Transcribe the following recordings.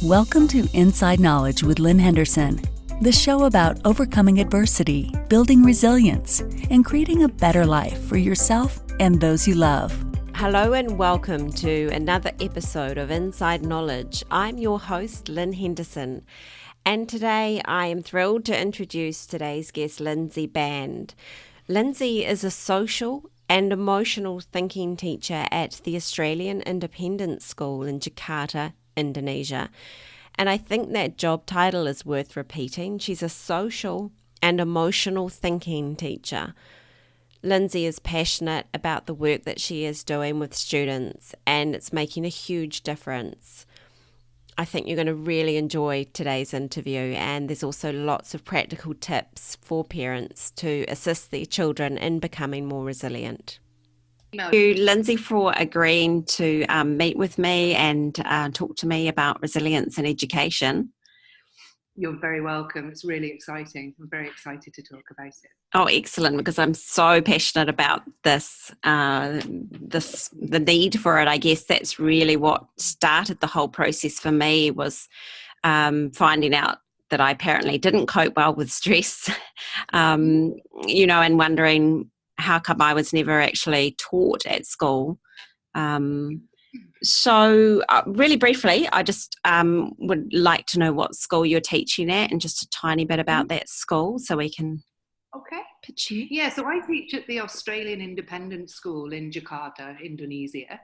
Welcome to Inside Knowledge with Lynn Henderson, the show about overcoming adversity, building resilience, and creating a better life for yourself and those you love. Hello and welcome to another episode of Inside Knowledge. I'm your host, Lynn Henderson, and today I am thrilled to introduce today's guest, Linzi Band. Linzi is a social and emotional thinking teacher at the Australian Independent School in Jakarta, Indonesia. And I think that job title is worth repeating. She's a social and emotional thinking teacher. Linzi is passionate about the work that she is doing with students, and it's making a huge difference. I think you're going to really enjoy today's interview, and there's also lots of practical tips for parents to assist their children in becoming more resilient. Thank you, Linzi, for agreeing to meet with me and talk to me about resilience in education. You're very welcome. It's really exciting. I'm very excited to talk about it. Oh, excellent, because I'm so passionate about this, the need for it. I guess that's really what started the whole process for me, was finding out that I apparently didn't cope well with stress, and wondering how come I was never actually taught at school. So really briefly, I just would like to know what school you're teaching at and just a tiny bit about that school so we can pitch you. Yeah, so I teach at the Australian Independent School in Jakarta, Indonesia.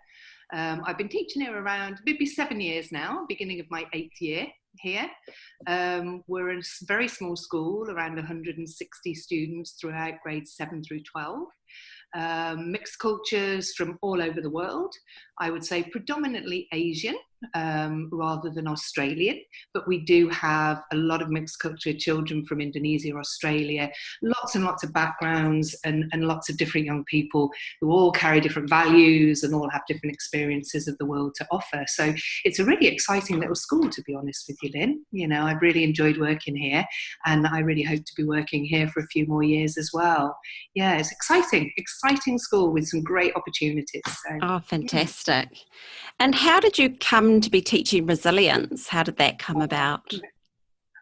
I've been teaching here around maybe 7 years now, beginning of my 8th year here. We're a very small school, around 160 students throughout grades 7 through 12. Mixed cultures from all over the world. I would say predominantly Asian rather than Australian, but we do have a lot of mixed culture children from Indonesia, Australia, lots and lots of backgrounds and lots of different young people who all carry different values and all have different experiences of the world to offer. So it's a really exciting little school, to be honest with you, Lynn. You know, I've really enjoyed working here, and I really hope to be working here for a few more years as well. Yeah, it's exciting school with some great opportunities. So, oh, fantastic. Yeah. And how did you come to be teaching resilience? How did that come about?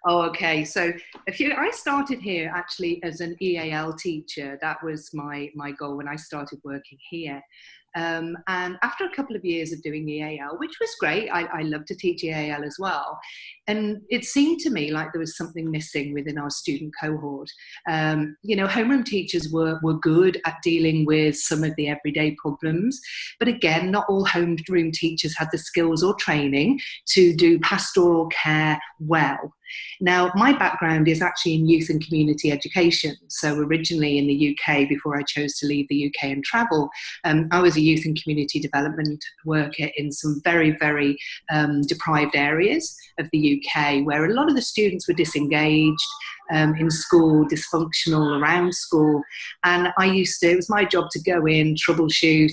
Oh, okay. So I started here actually as an EAL teacher. That was my goal when I started working here. And after a couple of years of doing EAL, which was great, I love to teach EAL as well. And it seemed to me like there was something missing within our student cohort. Homeroom teachers were good at dealing with some of the everyday problems. But again, not all homeroom teachers had the skills or training to do pastoral care well. Now, my background is actually in youth and community education. So originally in the UK, before I chose to leave the UK and travel, I was a youth and community development worker in some very, very deprived areas of the UK, where a lot of the students were disengaged in school, dysfunctional around school. And it was my job to go in, troubleshoot,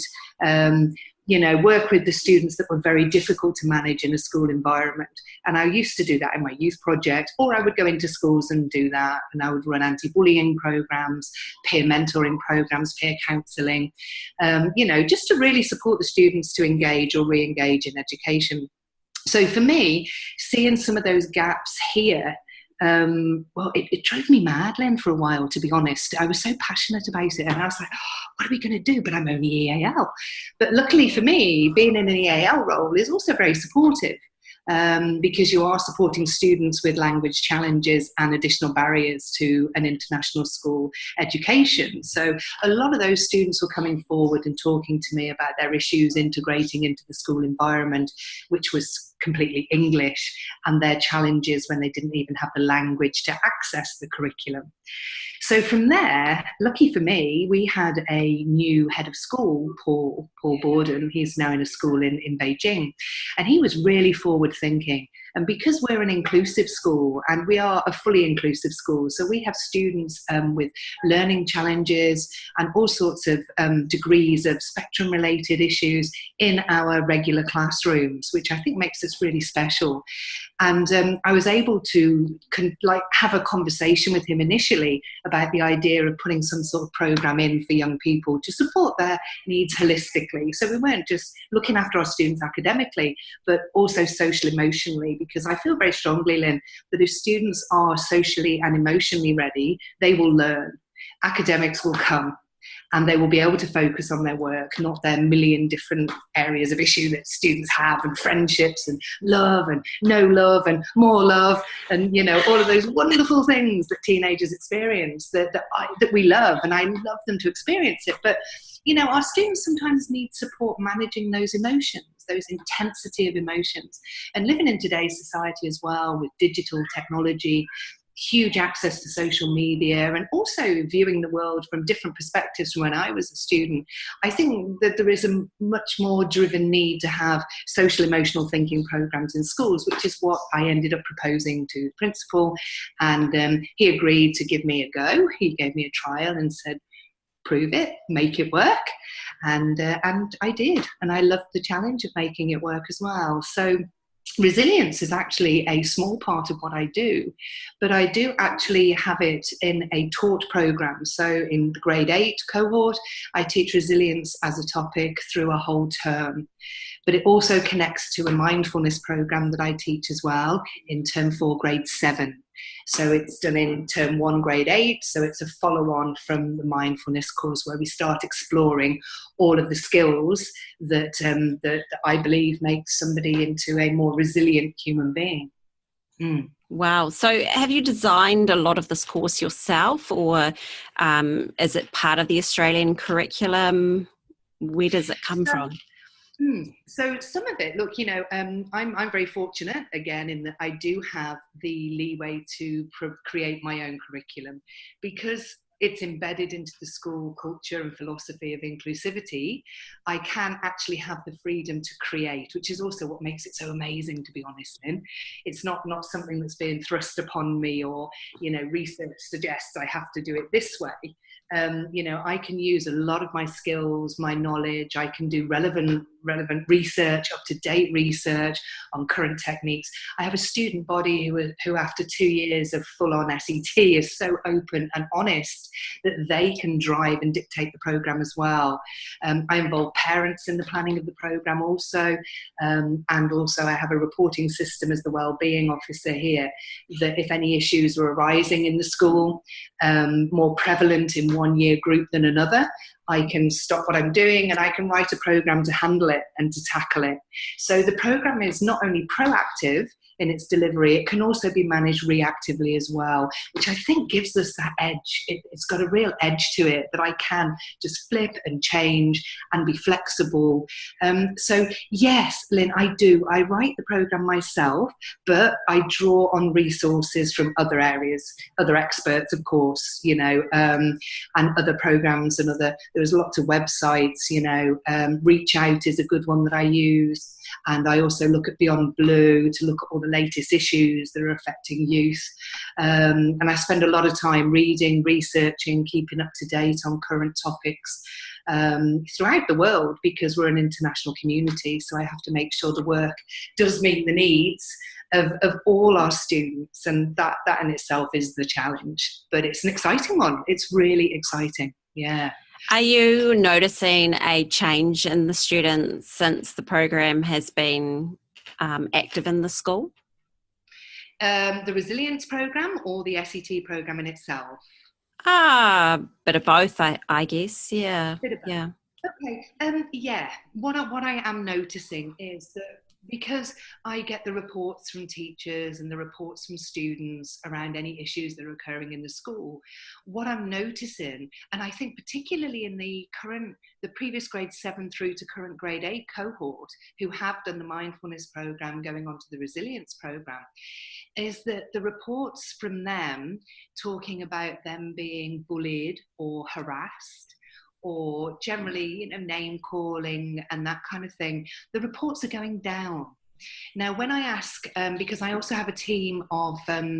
work with the students that were very difficult to manage in a school environment. And I used to do that in my youth project, or I would go into schools and do that. And I would run anti-bullying programs, peer mentoring programs, peer counselling, just to really support the students to engage or re-engage in education. So for me, seeing some of those gaps here, it drove me mad, Lynn, for a while, to be honest. I was so passionate about it, and I was like, what are we going to do? But I'm only EAL. But luckily for me, being in an EAL role is also very supportive. Because you are supporting students with language challenges and additional barriers to an international school education. So a lot of those students were coming forward and talking to me about their issues integrating into the school environment, which was completely English, and their challenges when they didn't even have the language to access the curriculum. So from there, lucky for me, we had a new head of school, Paul Borden. He's now in a school in Beijing. And he was really forward thinking. And because we're an inclusive school, and we are a fully inclusive school, so we have students with learning challenges and all sorts of degrees of spectrum-related issues in our regular classrooms, which I think makes us really special. And I was able to have a conversation with him initially about the idea of putting some sort of program in for young people to support their needs holistically. So we weren't just looking after our students academically, but also social emotionally, because I feel very strongly, Lynn, that if students are socially and emotionally ready, they will learn. Academics will come, and they will be able to focus on their work, not their million different areas of issue that students have, and friendships and love and no love and more love, and all of those wonderful things that teenagers experience that we love, and I love them to experience it. But our students sometimes need support managing those emotions, those intensity of emotions, and living in today's society as well with digital technology, huge access to social media, and also viewing the world from different perspectives from when I was a student. I think that there is a much more driven need to have social emotional thinking programs in schools, which is what I ended up proposing to the principal, and he agreed to give me a go. He gave me a trial and said, prove it, make it work, and I did, and I loved the challenge of making it work as well. So resilience is actually a small part of what I do, but I do actually have it in a taught program. So in the grade 8 cohort, I teach resilience as a topic through a whole term. But it also connects to a mindfulness program that I teach as well in term 4, grade 7. So it's done in term 1, grade 8. So it's a follow-on from the mindfulness course where we start exploring all of the skills that I believe make somebody into a more resilient human being. Mm. Wow. So have you designed a lot of this course yourself, or is it part of the Australian curriculum? Where does it come from? So some of it, look, I'm very fortunate, again, in that I do have the leeway to create my own curriculum, because it's embedded into the school culture and philosophy of inclusivity. I can actually have the freedom to create, which is also what makes it so amazing, to be honest, Lynn. It's not something that's being thrust upon me, or, research suggests I have to do it this way. I can use a lot of my skills, my knowledge. I can do relevant research, up-to-date research on current techniques. I have a student body who after 2 years of full-on SET is so open and honest that they can drive and dictate the program as well. I involve parents in the planning of the program also, and also I have a reporting system as the wellbeing officer here, that if any issues are arising in the school, more prevalent in one year group than another, I can stop what I'm doing and I can write a program to handle it and to tackle it. So the program is not only proactive in its delivery, it can also be managed reactively as well, which I think gives us that edge. It's got a real edge to it that I can just flip and change and be flexible. So yes, Lynn, I do. I write the program myself, but I draw on resources from other areas, other experts, of course, and other programs and there's lots of websites, Reach Out is a good one that I use. And I also look at Beyond Blue to look at all the latest issues that are affecting youth. And I spend a lot of time reading, researching, keeping up to date on current topics throughout the world, because we're an international community. So I have to make sure the work does meet the needs of all our students. And that in itself is the challenge. But it's an exciting one. It's really exciting. Yeah. Are you noticing a change in the students since the program has been active in the school? The resilience program or the SET program in itself? Bit of both, I guess. Yeah. Yeah. Okay. What I am noticing is that, because I get the reports from teachers and the reports from students around any issues that are occurring in the school, what I'm noticing, and I think particularly in the previous grade 7 through to current grade 8 cohort, who have done the mindfulness program going on to the resilience program, is that the reports from them talking about them being bullied or harassed, or generally, name calling and that kind of thing, the reports are going down. Now, when I ask, because I also have a team of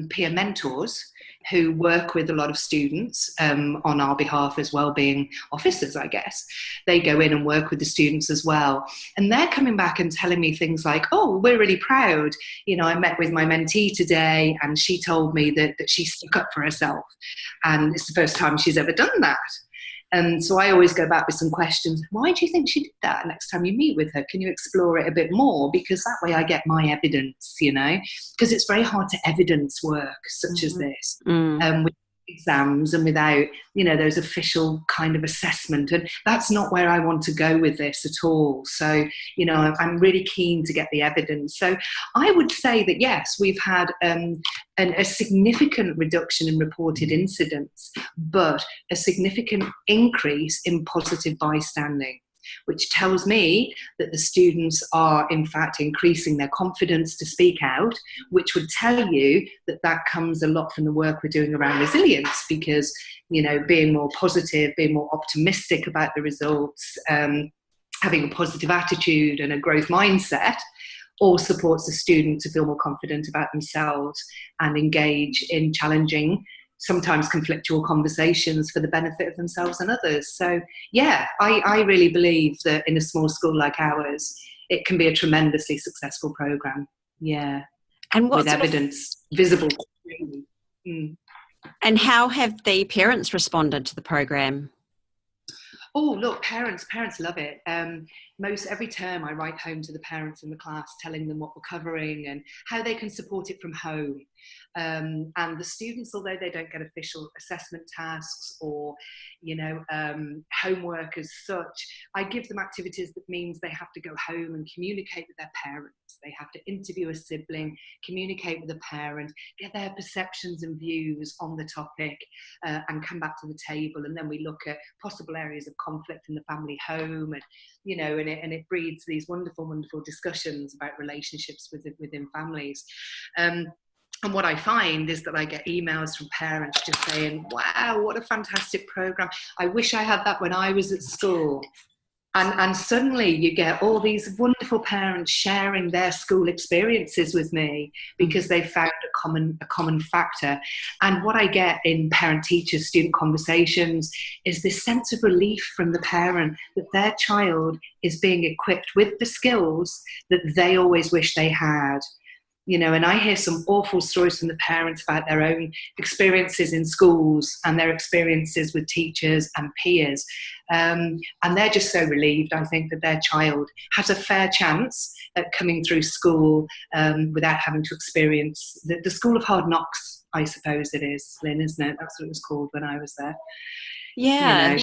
peer mentors who work with a lot of students on our behalf as wellbeing officers, I guess. They go in and work with the students as well. And they're coming back and telling me things like, oh, we're really proud. I met with my mentee today and she told me that she stuck up for herself. And it's the first time she's ever done that. And so I always go back with some questions. Why do you think she did that? Next time you meet with her, can you explore it a bit more? Because that way I get my evidence, because it's very hard to evidence work such as this. With exams and without those official kind of assessment, and that's not where I want to go with this at all. So I'm really keen to get the evidence. So I would say that yes, we've had a significant reduction in reported incidents, but a significant increase in positive bystanding, which tells me that the students are in fact increasing their confidence to speak out, which would tell you that that comes a lot from the work we're doing around resilience, because being more positive, being more optimistic about the results, having a positive attitude and a growth mindset all supports the student to feel more confident about themselves and engage in challenging, sometimes conflictual conversations for the benefit of themselves and others. So yeah, I really believe that in a small school like ours, it can be a tremendously successful program. Yeah. And what with evidence visible. And how have the parents responded to the program? Oh, look, parents love it. Every term I write home to the parents in the class, telling them what we're covering and how they can support it from home. And the students, although they don't get official assessment tasks or, homework as such, I give them activities that means they have to go home and communicate with their parents. They have to interview a sibling, communicate with a parent, get their perceptions and views on the topic, and come back to the table. And then we look at possible areas of conflict in the family home, and it breeds these wonderful, wonderful discussions about relationships within families. And what I find is that I get emails from parents just saying, wow, what a fantastic program. I wish I had that when I was at school. And suddenly you get all these wonderful parents sharing their school experiences with me because they found a common factor. And what I get in parent-teacher student conversations is this sense of relief from the parent that their child is being equipped with the skills that they always wish they had. And I hear some awful stories from the parents about their own experiences in schools and their experiences with teachers and peers. And they're just so relieved, I think, that their child has a fair chance at coming through school without having to experience the school of hard knocks, I suppose it is, Lynn, isn't it? That's what it was called when I was there. Yeah.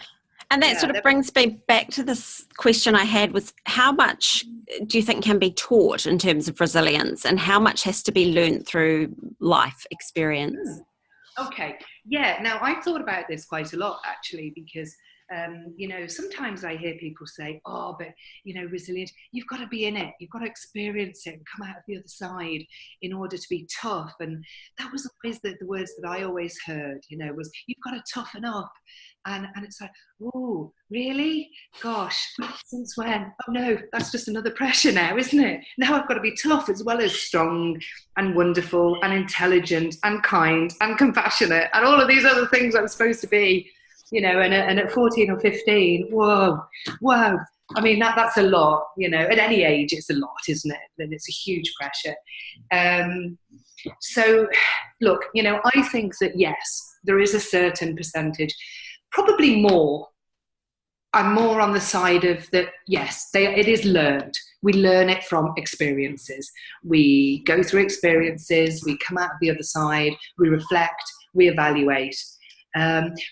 And that sort of brings me back to this question I had, was how much do you think can be taught in terms of resilience, and how much has to be learnt through life experience? Okay. Yeah. Now, I thought about this quite a lot, actually, because, sometimes I hear people say, oh, but, resilience, you've got to be in it. You've got to experience it and come out of the other side in order to be tough. And that was always the words that I always heard, was you've got to toughen up. And it's like, oh, really? Gosh, since when? Oh no, that's just another pressure now, isn't it? Now I've got to be tough as well as strong and wonderful and intelligent and kind and compassionate and all of these other things I'm supposed to be, and at 14 or 15, whoa. I mean, that's a lot, at any age it's a lot, isn't it? Then it's a huge pressure. So look, I think that yes, there is a certain percentage, probably more. I'm more on the side of that, yes, it is learned. We learn it from experiences. We go through experiences, we come out of the other side, we reflect, we evaluate.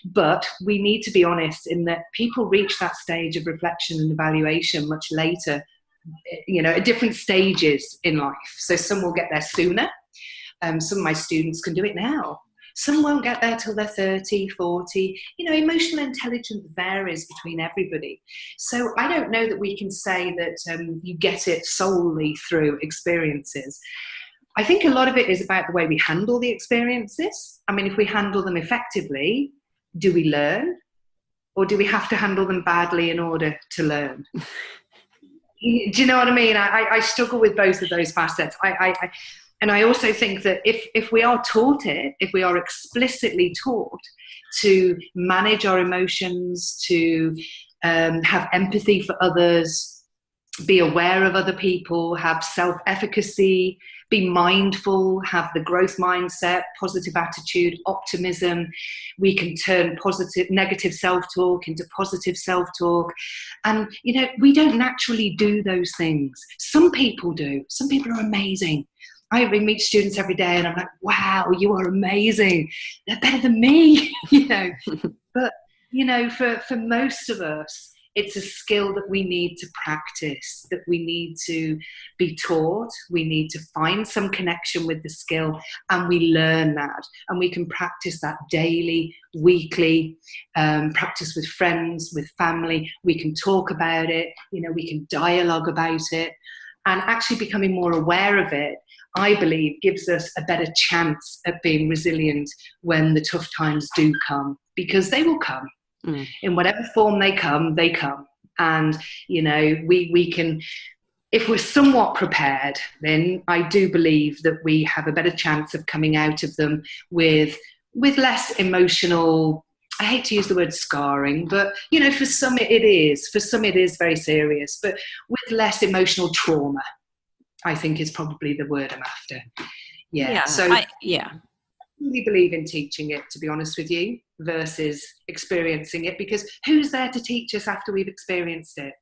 But we need to be honest in that people reach that stage of reflection and evaluation much later, at different stages in life. So some will get there sooner. Some of my students can do it now. Some won't get there till they're 30, 40. Emotional intelligence varies between everybody. So I don't know that we can say that you get it solely through experiences. I think a lot of it is about the way we handle the experiences. I mean, if we handle them effectively, do we learn? Or do we have to handle them badly in order to learn? Do you know what I mean? I struggle with both of those facets. And I also think that if we are taught it, if we are explicitly taught to manage our emotions, to have empathy for others, be aware of other people, have self-efficacy, be mindful, have the growth mindset, positive attitude, optimism. We can turn negative self-talk into positive self-talk. And, we don't naturally do those things. Some people do. Some people are amazing. I meet students every day and I'm like, wow, you are amazing. They're better than me, But, for most of us, it's a skill that we need to practice, that we need to be taught. We need to find some connection with the skill, and we learn that. And we can practice that daily, weekly, practice with friends, with family. We can talk about it, we can dialogue about it. And actually becoming more aware of it, I believe, gives us a better chance at being resilient when the tough times do come, because they will come. In whatever form they come. And, we can, if we're somewhat prepared, then I do believe that we have a better chance of coming out of them with less emotional, I hate to use the word scarring, but, for some it is. For some it is very serious, but with less emotional trauma, I think is probably the word I'm after. I really believe in teaching it, to be honest with you, versus experiencing it, because who's there to teach us after we've experienced it?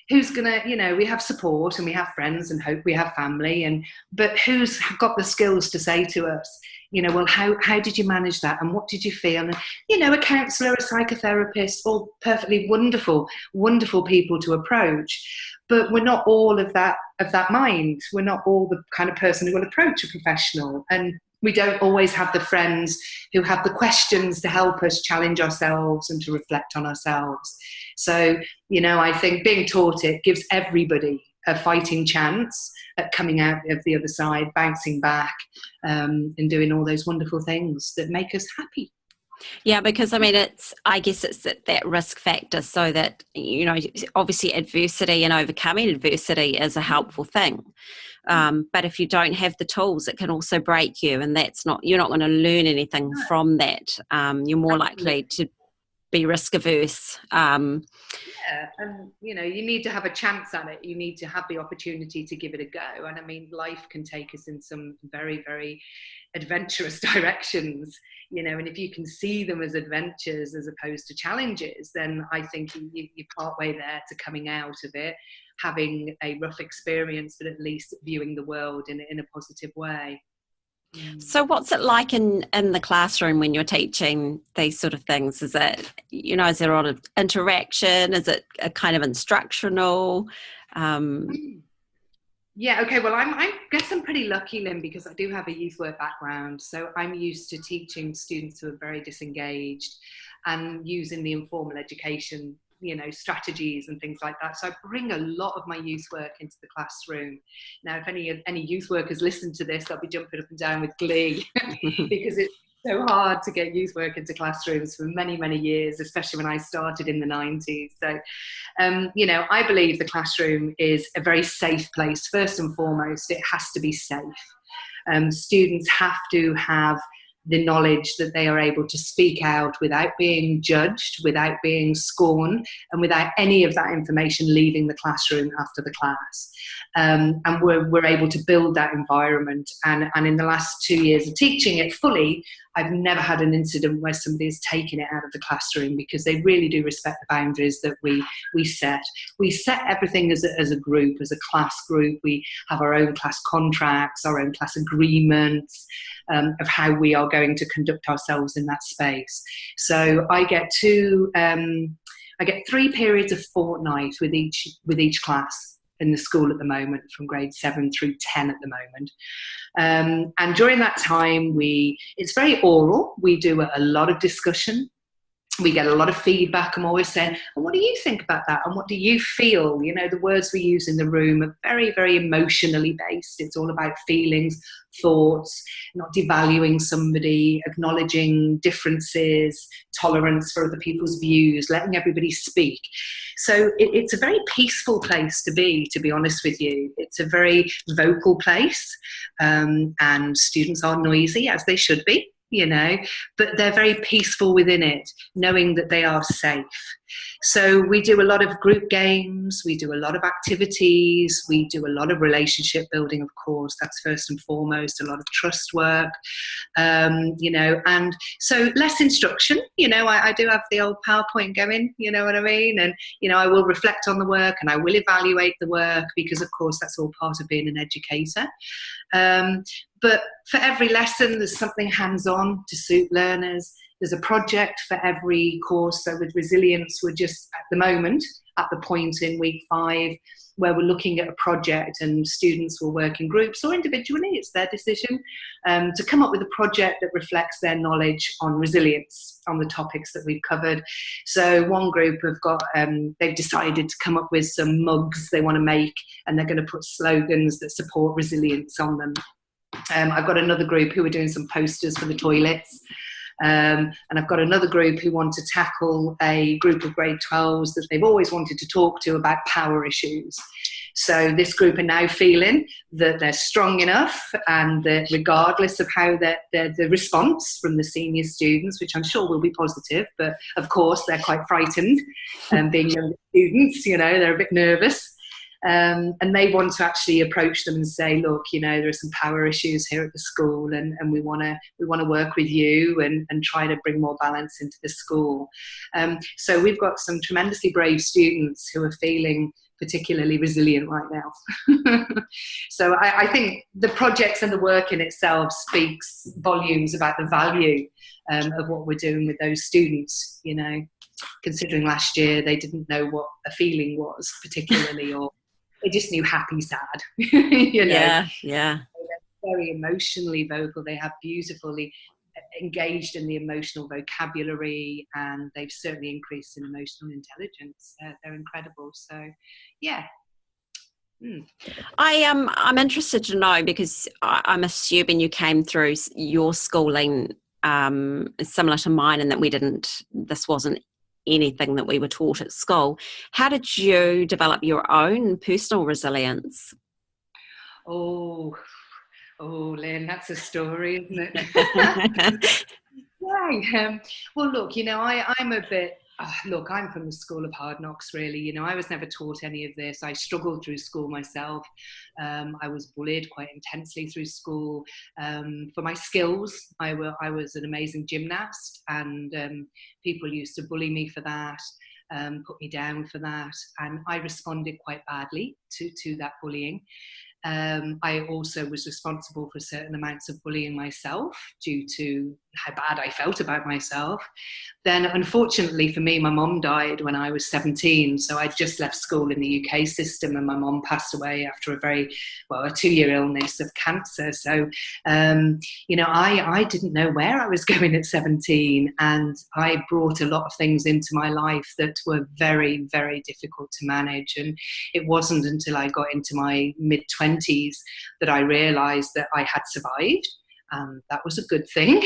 Who's gonna, we have support and we have friends and hope, we have family, but who's got the skills to say to us, well, how did you manage that, and what did you feel? And, a counsellor, a psychotherapist, all perfectly wonderful people to approach. But we're not all of that mind. We're not all the kind of person who will approach a professional. And we don't always have the friends who have the questions to help us challenge ourselves and to reflect on ourselves. So, I think being taught it gives everybody a fighting chance at coming out of the other side, bouncing back, and doing all those wonderful things that make us happy. Yeah, because I guess it's that risk factor, so that, obviously adversity and overcoming adversity is a helpful thing. But if you don't have the tools, it can also break you, and you're not going to learn anything from that. You're more likely to be risk averse. And you need to have a chance at it. You need to have the opportunity to give it a go. And life can take us in some very, very adventurous directions, and if you can see them as adventures as opposed to challenges, then I think you're partway there to coming out of it, having a rough experience, but at least viewing the world in a positive way. So what's it like in the classroom when you're teaching these sort of things? Is it, is there a lot of interaction? Is it a kind of instructional? Yeah, okay, well, I guess I'm pretty lucky, Lynn, because I do have a youth work background. So I'm used to teaching students who are very disengaged and using the informal education, strategies and things like that. So I bring a lot of my youth work into the classroom. Now, if any youth workers listen to this, they'll be jumping up and down with glee because it's so hard to get youth work into classrooms for many, many years, especially when I started in the 90s. So, I believe the classroom is a very safe place. First and foremost, it has to be safe. Students have to have the knowledge that they are able to speak out without being judged, without being scorned, and without any of that information leaving the classroom after the class. And we're able to build that environment. And in the last 2 years of teaching it fully, I've never had an incident where somebody's taken it out of the classroom, because they really do respect the boundaries that we set. We set everything as a group, as a class group. We have our own class contracts, our own class agreements, of how we are going to conduct ourselves in that space. So I get 3 periods of fortnight with each class in the school at the moment, from grade 7 through 10 at the moment. And during that time, it's very oral. We do a lot of discussion. We get a lot of feedback. I'm always saying, and what do you think about that? And what do you feel? The words we use in the room are very, very emotionally based. It's all about feelings, thoughts, not devaluing somebody, acknowledging differences, tolerance for other people's views, letting everybody speak. So it's a very peaceful place to be honest with you. It's a very vocal place, and students are noisy, as they should be. But they're very peaceful within it, knowing that they are safe. So we do a lot of group games, we do a lot of activities, we do a lot of relationship building, of course, that's first and foremost, a lot of trust work, and so less instruction, I do have the old PowerPoint going, you know what I mean? And, I will reflect on the work and I will evaluate the work because, of course, that's all part of being an educator. But for every lesson, there's something hands-on to suit learners. There's a project for every course. So with resilience, we're just at the moment at the point in week 5 where we're looking at a project and students will work in groups or individually, it's their decision, to come up with a project that reflects their knowledge on resilience, on the topics that we've covered. So one group have got, they've decided to come up with some mugs they want to make, and they're going to put slogans that support resilience on them. I've got another group who are doing some posters for the toilets. And I've got another group who want to tackle a group of grade 12s that they've always wanted to talk to about power issues. So this group are now feeling that they're strong enough, and that regardless of how the response from the senior students, which I'm sure will be positive, but of course they're quite frightened, being young students, they're a bit nervous. And they want to actually approach them and say, look, there are some power issues here at the school, and we want to work with you and try to bring more balance into the school. So we've got some tremendously brave students who are feeling particularly resilient right now. So I think the projects and the work in itself speaks volumes about the value of what we're doing with those students, considering last year they didn't know what a feeling was particularly, or they just knew happy, sad, Yeah. They're very emotionally vocal. They have beautifully engaged in the emotional vocabulary, and they've certainly increased in emotional intelligence. They're incredible. So, yeah. I'm interested to know, because I'm assuming you came through your schooling similar to mine, and that this wasn't anything that we were taught at school. How did you develop your own personal resilience? Oh, Lynn, that's a story, isn't it? Yeah. Well, look, I'm a bit. Look, I'm from the school of hard knocks, really. I was never taught any of this. I struggled through school myself. I was bullied quite intensely through school for my skills. I was an amazing gymnast, and people used to bully me for that, put me down for that, and I responded quite badly to that bullying. I also was responsible for certain amounts of bullying myself due to how bad I felt about myself. Then, unfortunately for me, my mom died when I was 17. So I'd just left school in the UK system, and my mom passed away after a 2-year illness of cancer. So, I didn't know where I was going at 17. And I brought a lot of things into my life that were very, very difficult to manage. And it wasn't until I got into my mid-20s that I realised that I had survived. That was a good thing,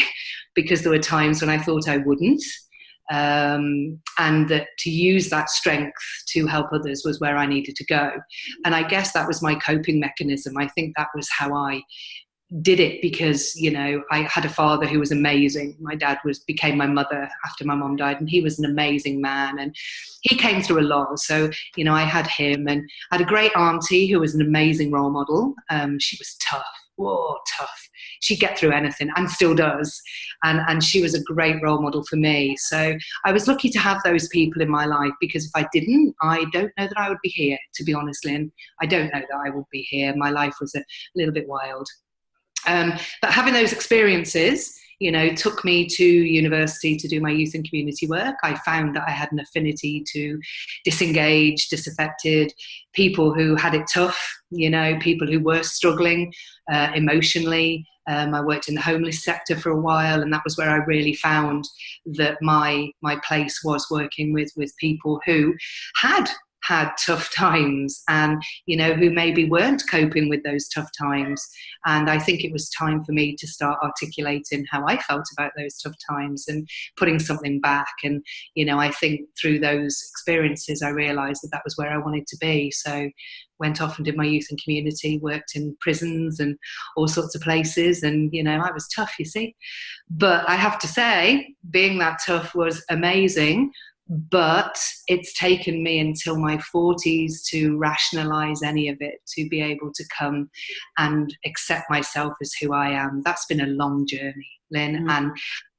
because there were times when I thought I wouldn't, and that to use that strength to help others was where I needed to go. And I guess that was my coping mechanism. I think that was how I did it, because I had a father who was amazing. My dad became my mother after my mom died, and he was an amazing man, and he came through a lot. So I had him, and I had a great auntie who was an amazing role model. She was tough. She'd get through anything, and still does, and she was a great role model for me. So I was lucky to have those people in my life, because if I didn't, I don't know that I would be here, to be honest, Lynn. I don't know that I would be here. My life was a little bit wild. But having those experiences, took me to university to do my youth and community work. I found that I had an affinity to disengaged, disaffected people who had it tough, people who were struggling emotionally. I worked in the homeless sector for a while, and that was where I really found that my place was working with people who had tough times, and who maybe weren't coping with those tough times. And I think it was time for me to start articulating how I felt about those tough times and putting something back. And I think through those experiences I realized that was where I wanted to be. So went off and did my youth and community, worked in prisons and all sorts of places, and I was tough, you see. But I have to say, being that tough was amazing, But it's taken me until my 40s to rationalize any of it, to be able to come and accept myself as who I am. That's been a long journey, Lynn. And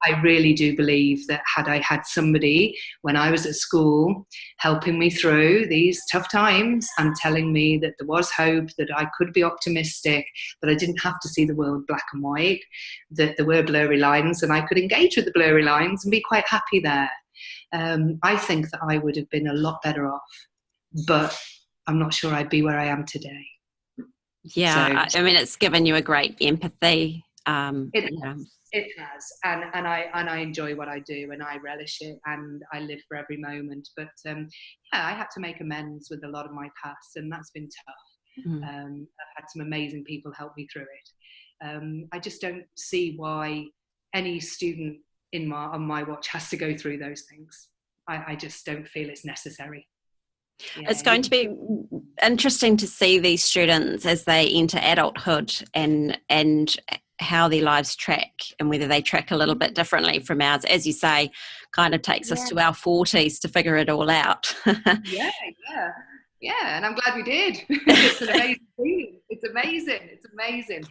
I really do believe that had I had somebody when I was at school helping me through these tough times and telling me that there was hope, that I could be optimistic, that I didn't have to see the world black and white, that there were blurry lines and I could engage with the blurry lines and be quite happy there. I think that I would have been a lot better off, but I'm not sure I'd be where I am today. Yeah, So, I mean, it's given you a great empathy. It has, and I enjoy what I do, and I relish it, and I live for every moment. But yeah, I had to make amends with a lot of my past, and that's been tough. I've had some amazing people help me through it. I just don't see why any student on my watch has to go through those things. I just don't feel it's necessary. Yeah. It's going to be interesting to see these students as they enter adulthood and how their lives track, and whether they track a little bit differently from ours. As you say, kind of takes us to our 40s to figure it all out. Yeah, and I'm glad we did. It's an amazing feeling. It's amazing.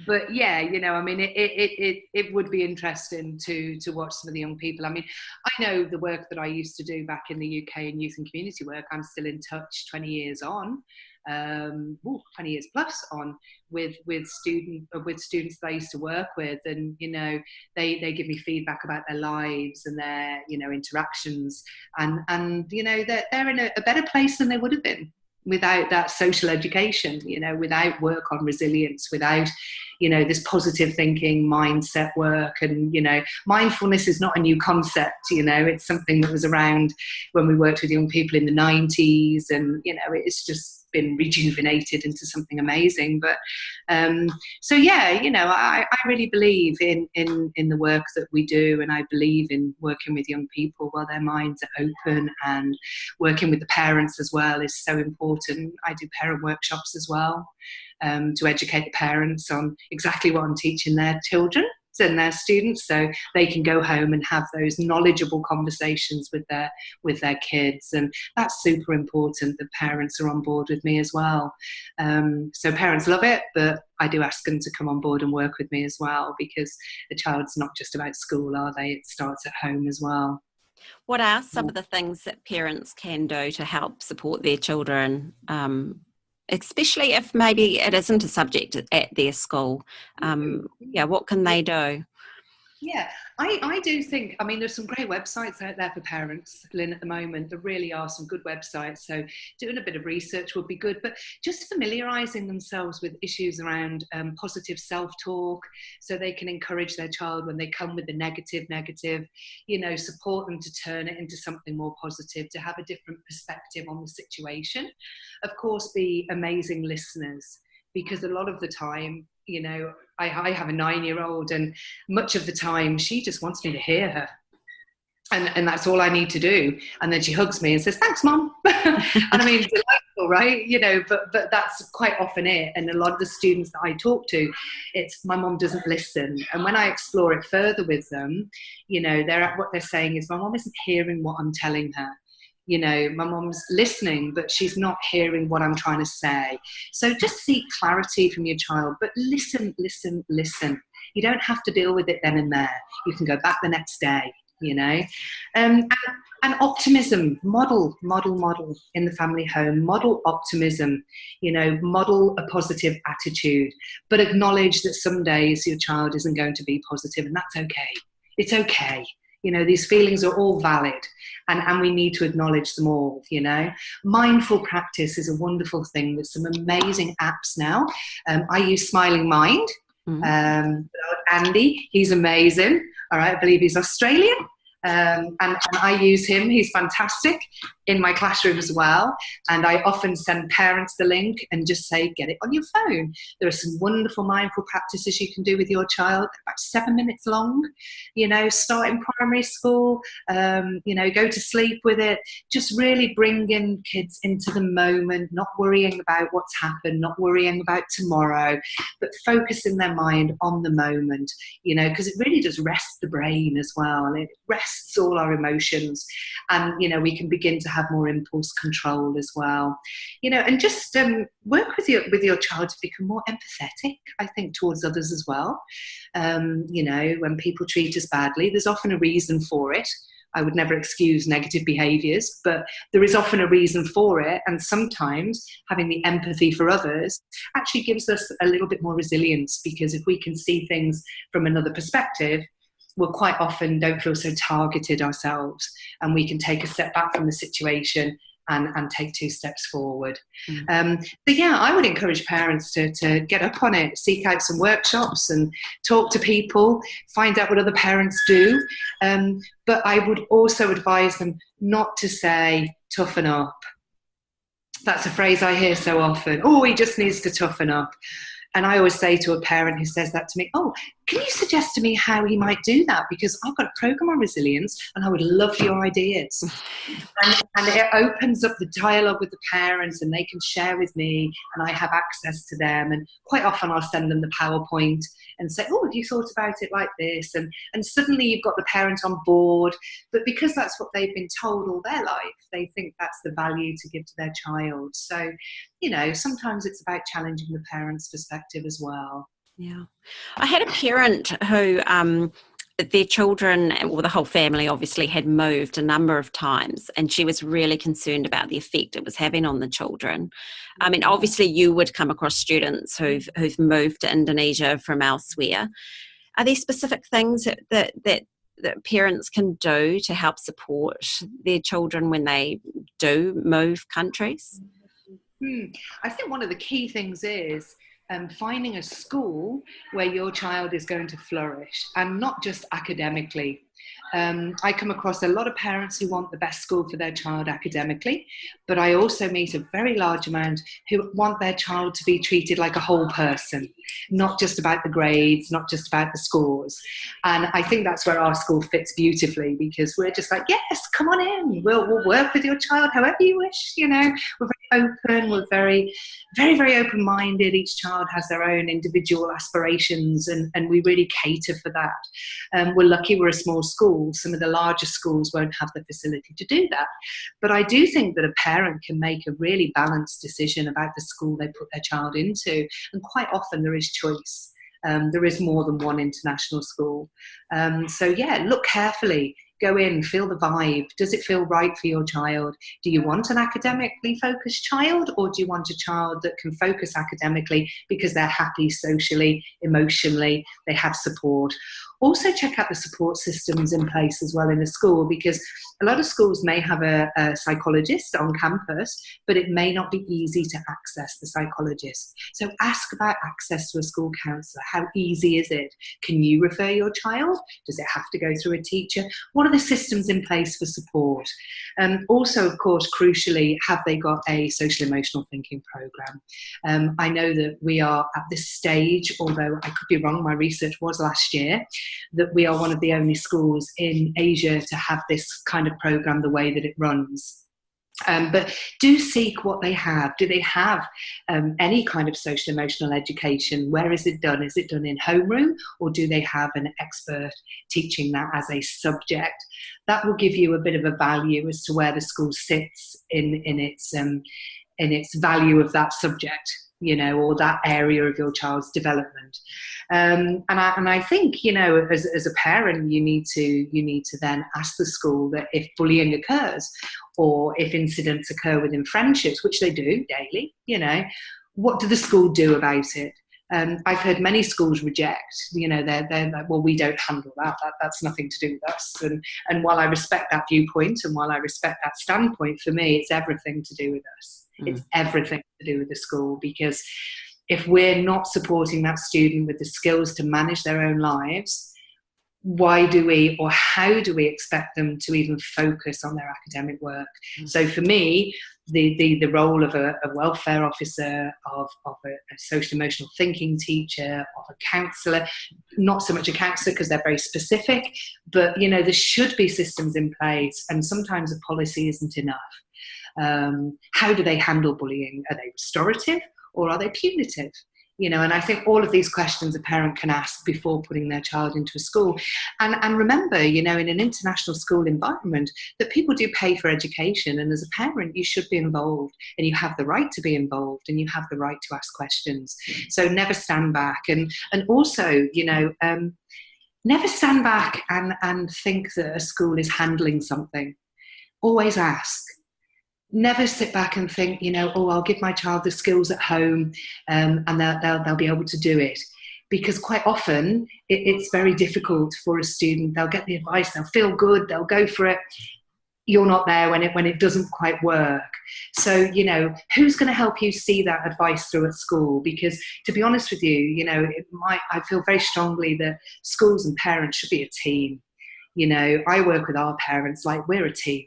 But yeah, I mean, it would be interesting to watch some of the young people. I mean, I know the work that I used to do back in the UK in youth and community work. I'm still in touch 20 years on, 20 years plus on with students that I used to work with, and they give me feedback about their lives and their interactions, and that they're in a better place than they would have been without that social education, without work on resilience, without, this positive thinking mindset work. And, mindfulness is not a new concept, it's something that was around when we worked with young people in the 90s, and, it's just been rejuvenated into something amazing. But so yeah, I really believe in the work that we do, and I believe in working with young people while their minds are open, and working with the parents as well is so important. I do parent workshops as well, to educate the parents on exactly what I'm teaching their children and their students, so they can go home and have those knowledgeable conversations with their kids. And that's super important that parents are on board with me as well. So parents love it, but I do ask them to come on board and work with me as well, because a child's not just about school, are they? It starts at home as well. What are some of the things that parents can do to help support their children, especially if maybe it isn't a subject at their school? What can they do? Yeah, I do think, I mean, there's some great websites out there for parents, Lynn, at the moment. There really are some good websites. So doing a bit of research would be good, but just familiarising themselves with issues around positive self-talk, so they can encourage their child when they come with the negative, support them to turn it into something more positive, to have a different perspective on the situation. Of course, be amazing listeners, because a lot of the time, I have a 9-year-old, and much of the time she just wants me to hear her. And that's all I need to do. And then she hugs me and says, "Thanks, Mom." And I mean, it's delightful, right? But that's quite often it. And a lot of the students that I talk to, it's my mom doesn't listen. And when I explore it further with them, what they're saying is, my mom isn't hearing what I'm telling her. My mom's listening, but she's not hearing what I'm trying to say. So just seek clarity from your child, but listen. You don't have to deal with it then and there. You can go back the next day, and optimism, model in the family home, model optimism, model a positive attitude, but acknowledge that some days your child isn't going to be positive, and that's okay. It's okay. These feelings are all valid, and we need to acknowledge them all, Mindful practice is a wonderful thing. There's some amazing apps now. I use Smiling Mind. Andy, he's amazing. All right, I believe he's Australian. And I use him. He's fantastic. in my classroom as well. And I often send parents the link and just say, get it on your phone. There are some wonderful mindful practices you can do with your child, about 7 minutes long, start in primary school, go to sleep with it. Just really bringing kids into the moment, not worrying about what's happened, not worrying about tomorrow, but focusing their mind on the moment, because it really does rest the brain as well. It rests all our emotions, and, we can begin to have more impulse control as well, and just work with your child to become more empathetic, I think, towards others as well. When people treat us badly, there's often a reason for it. I would never excuse negative behaviours, but there is often a reason for it. And sometimes having the empathy for others actually gives us a little bit more resilience, because if we can see things from another perspective, we'll quite often don't feel so targeted ourselves, and we can take a step back from the situation and take 2 steps forward. I would encourage parents to get up on it, seek out some workshops and talk to people, find out what other parents do. But I would also advise them not to say, toughen up. That's a phrase I hear so often. Oh, he just needs to toughen up. And I always say to a parent who says that to me, oh, can you suggest to me how he might do that? Because I've got a program on resilience and I would love your ideas. And it opens up the dialogue with the parents, and they can share with me, and I have access to them. And quite often I'll send them the PowerPoint and say, oh, have you thought about it like this? And suddenly you've got the parent on board. But because that's what they've been told all their life, they think that's the value to give to their child. So, sometimes it's about challenging the parent's perspective as well. Yeah. I had a parent who their children, or the whole family obviously, had moved a number of times, and she was really concerned about the effect it was having on the children. I mean, obviously you would come across students who've moved to Indonesia from elsewhere. Are there specific things that parents can do to help support their children when they do move countries? I think one of the key things is finding a school where your child is going to flourish, and not just academically. I come across a lot of parents who want the best school for their child academically, but I also meet a very large amount who want their child to be treated like a whole person, not just about the grades, not just about the scores. And I think that's where our school fits beautifully, because we're just like, yes, come on in, we'll work with your child however you wish. We're very open, we're very, very, very open-minded. Each child has their own individual aspirations, and we really cater for that. We're lucky we're a small school. Some of the larger schools won't have the facility to do that. But I do think that a parent can make a really balanced decision about the school they put their child into. And quite often there is choice. There is more than one international school. Look carefully. Go in, feel the vibe. Does it feel right for your child? Do you want an academically focused child, or do you want a child that can focus academically because they're happy socially, emotionally, they have support? Also check out the support systems in place as well in the school, because a lot of schools may have a psychologist on campus, but it may not be easy to access the psychologist. So ask about access to a school counsellor. How easy is it? Can you refer your child? Does it have to go through a teacher? What are the systems in place for support? Also, of course, crucially, have they got a social emotional thinking program? I know that we are at this stage, although I could be wrong, my research was last year, that we are one of the only schools in Asia to have this kind of program the way that it runs. But do seek what they have. Do they have any kind of social emotional education? Where is it done? Is it done in homeroom, or do they have an expert teaching that as a subject? That will give you a bit of a value as to where the school sits in its value of that subject, or that area of your child's development. And I think, as a parent, you need to then ask the school that if bullying occurs, or if incidents occur within friendships, which they do daily, what do the school do about it? I've heard many schools reject, they're like, well, we don't handle that. That's nothing to do with us. And while I respect that viewpoint, and while I respect that standpoint, for me, it's everything to do with us. It's everything to do with the school, because if we're not supporting that student with the skills to manage their own lives, why do we, or how do we expect them to even focus on their academic work? So for me, the role of a welfare officer, of a social emotional thinking teacher, of a counsellor, not so much a counsellor because they're very specific, but there should be systems in place, and sometimes a policy isn't enough. How do they handle bullying? Are they restorative or are they punitive? And I think all of these questions a parent can ask before putting their child into a school. And remember, in an international school environment, that people do pay for education. And as a parent, you should be involved, and you have the right to be involved, and you have the right to ask questions. So never stand back. And also, never stand back and think that a school is handling something. Always ask. Never sit back and think, I'll give my child the skills at home, and they'll be able to do it. Because quite often it's very difficult for a student. They'll get the advice, they'll feel good, they'll go for it. You're not there when it doesn't quite work. So, who's going to help you see that advice through at school? Because to be honest with you, I feel very strongly that schools and parents should be a team. I work with our parents like we're a team.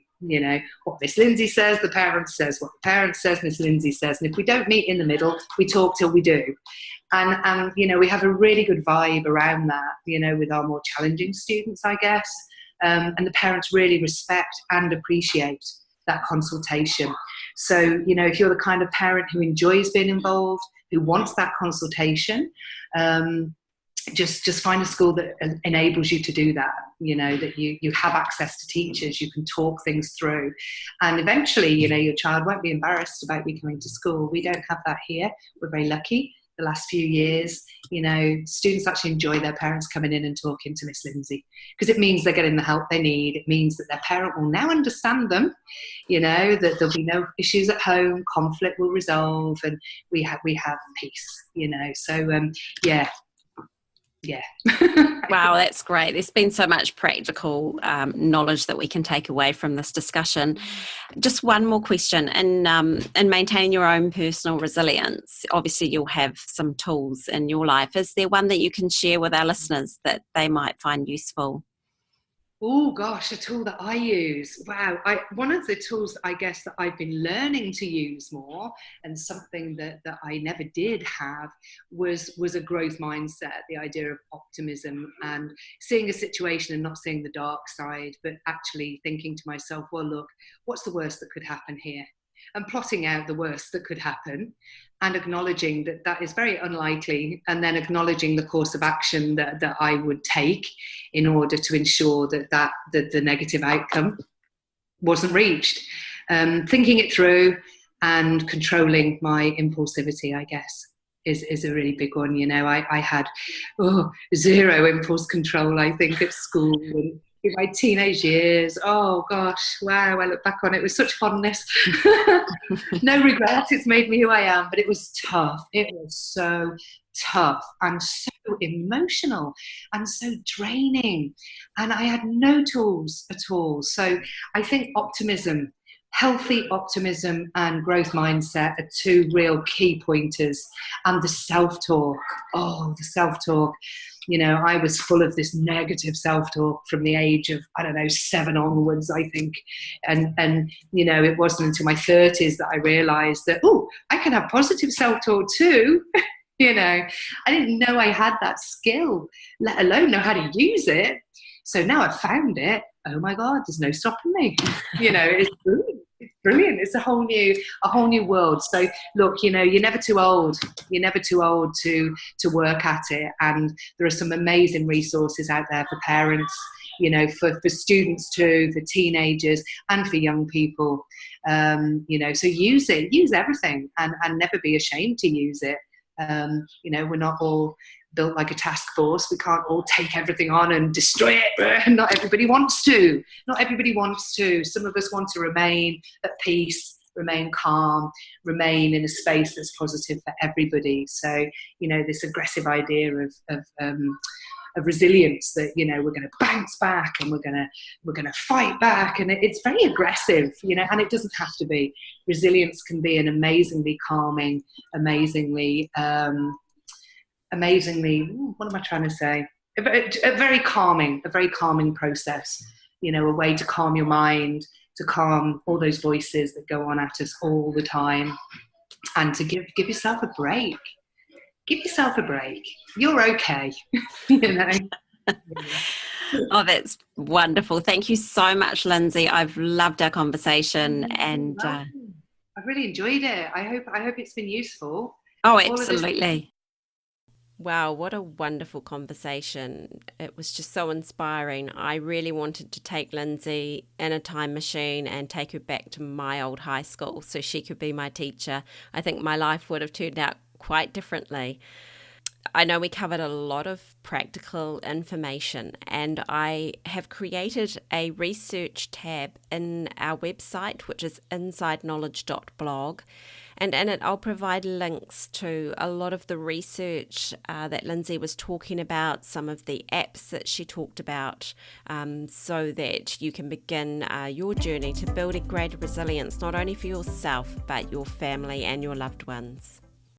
What Miss Linzi says, the parent says. What the parent says, Miss Linzi says. And if we don't meet in the middle, we talk till we do. And we have a really good vibe around that, with our more challenging students, I guess. And the parents really respect and appreciate that consultation. So, if you're the kind of parent who enjoys being involved, who wants that consultation, just find a school that enables you to do that, that you have access to teachers, you can talk things through, and eventually, your child won't be embarrassed about you coming to school. We don't have that here. We're very lucky. The last few years, students actually enjoy their parents coming in and talking to Miss Linzi, because it means they're getting the help they need. It means that their parent will now understand them, that there'll be no issues at home, conflict will resolve, and we have peace, so yeah. Wow, that's great. There's been so much practical knowledge that we can take away from this discussion. Just one more question. In maintaining your own personal resilience, obviously you'll have some tools in your life. Is there one that you can share with our listeners that they might find useful? Oh gosh, a tool that I use. Wow. One of the tools that I guess that I've been learning to use more, and something that I never did have, was a growth mindset, the idea of optimism and seeing a situation and not seeing the dark side, but actually thinking to myself, well, look, what's the worst that could happen here? And plotting out the worst that could happen, and acknowledging that is very unlikely, and then acknowledging the course of action that I would take in order to ensure that the negative outcome wasn't reached. Thinking it through and controlling my impulsivity, I guess, is a really big one. I had zero impulse control, I think, at school. And in my teenage years, oh gosh, wow, I look back on it with such fondness. No regret, it's made me who I am, but it was tough. It was so tough and so emotional and so draining, and I had no tools at all. So I think optimism, healthy optimism, and growth mindset are two real key pointers. And the self-talk, I was full of this negative self-talk from the age of, 7 onwards, I think. And it wasn't until my 30s that I realised that, I can have positive self-talk too. I didn't know I had that skill, let alone know how to use it. So now I've found it. Oh my God, there's no stopping me. It's brilliant. It's brilliant. It's a whole new world. So look, you're never too old. You're never too old to work at it. And there are some amazing resources out there for parents, for students too, for teenagers, and for young people. So use it, use everything, and never be ashamed to use it. We're not all built like a task force. We can't all take everything on and destroy it. Not everybody wants to. Some of us want to remain at peace, remain calm, remain in a space that's positive for everybody. So, this aggressive idea of resilience, that we're going to bounce back and we're going to fight back, and it's very aggressive, and it doesn't have to be. Resilience can be an amazingly calming, a very calming process, a way to calm your mind, to calm all those voices that go on at us all the time, and to give yourself a break. Give yourself a break. You're okay. Oh, that's wonderful. Thank you so much, Linzi. I've loved our conversation, and I really enjoyed it. I hope it's been useful. oh, absolutely. Wow, what a wonderful conversation. It was just so inspiring. I really wanted to take Linzi in a time machine and take her back to my old high school so she could be my teacher. I think my life would have turned out quite differently. I know we covered a lot of practical information, and I have created a research tab in our website, which is insideknowledge.blog. And in it, I'll provide links to a lot of the research that Linzi was talking about, some of the apps that she talked about, so that you can begin your journey to building greater resilience, not only for yourself, but your family and your loved ones.